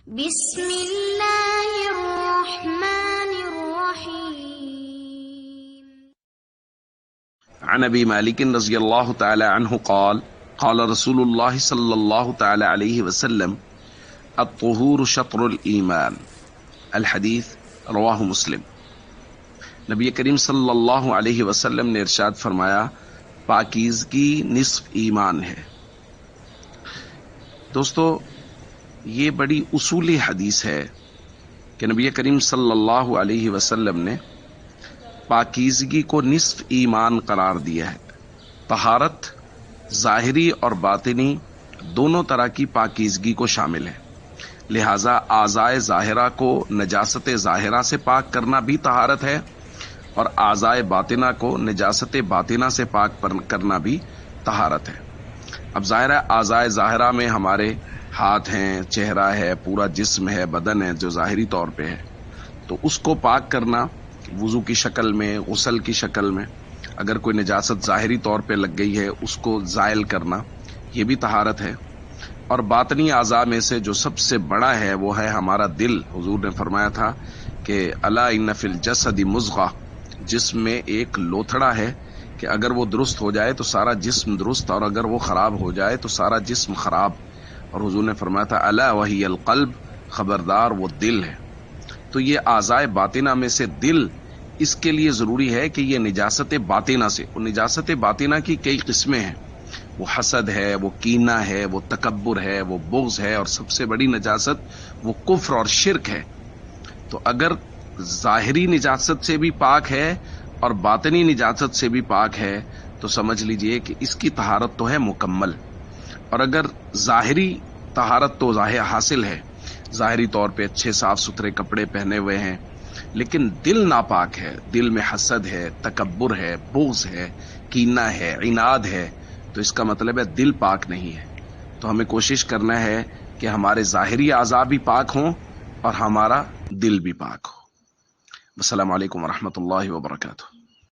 بسم اللہ الرحمن الرحیم۔ عن ابی مالک رضی اللہ تعالی عنہ قال قال رسول اللہ صلی اللہ تعالی علیہ وسلم الطہور شطر الایمان الحدیث رواہ مسلم۔ نبی کریم صلی اللہ علیہ وسلم نے ارشاد فرمایا پاکیزگی نصف ایمان ہے۔ دوستو، یہ بڑی اصولی حدیث ہے کہ نبی کریم صلی اللہ علیہ وسلم نے پاکیزگی کو نصف ایمان قرار دیا ہے۔ طہارت ظاہری اور باطنی دونوں طرح کی پاکیزگی کو شامل ہے، لہذا اعضائے ظاہرہ کو نجاست ظاہرہ سے پاک کرنا بھی طہارت ہے، اور اعضائے باطنہ کو نجاست باطنہ سے پاک کرنا بھی طہارت ہے۔ اب ظاہر ہے اعضائے ظاہرہ میں ہمارے ہاتھ ہیں، چہرہ ہے، پورا جسم ہے، بدن ہے جو ظاہری طور پہ ہے، تو اس کو پاک کرنا وضو کی شکل میں، غسل کی شکل میں، اگر کوئی نجاست ظاہری طور پہ لگ گئی ہے اس کو زائل کرنا، یہ بھی طہارت ہے۔ اور باطنی اعضاء میں سے جو سب سے بڑا ہے وہ ہے ہمارا دل۔ حضور نے فرمایا تھا کہ الا ان فی الجسد مضغہ، جسم میں ایک لوتھڑا ہے کہ اگر وہ درست ہو جائے تو سارا جسم درست، اور اگر وہ خراب ہو جائے تو سارا جسم خراب۔ اور حضور نے فرمایا تھا الا وہی القلب، خبردار وہ دل ہے۔ تو یہ اعضائے باطنہ میں سے دل، اس کے لیے ضروری ہے کہ یہ نجاست باطنہ سے، وہ نجاست باطنہ کی کئی قسمیں ہیں، وہ حسد ہے، وہ کینہ ہے، وہ تکبر ہے، وہ بغض ہے، اور سب سے بڑی نجاست وہ کفر اور شرک ہے۔ تو اگر ظاہری نجاست سے بھی پاک ہے اور باطنی نجاست سے بھی پاک ہے تو سمجھ لیجئے کہ اس کی طہارت تو ہے مکمل۔ اور اگر ظاہری طہارت تو ظاہر حاصل ہے، ظاہری طور پہ اچھے صاف ستھرے کپڑے پہنے ہوئے ہیں، لیکن دل ناپاک ہے، دل میں حسد ہے، تکبر ہے، بغض ہے، کینہ ہے، عناد ہے، تو اس کا مطلب ہے دل پاک نہیں ہے۔ تو ہمیں کوشش کرنا ہے کہ ہمارے ظاہری اعضاء بھی پاک ہوں اور ہمارا دل بھی پاک ہو۔ السلام علیکم ورحمۃ اللہ وبرکاتہ۔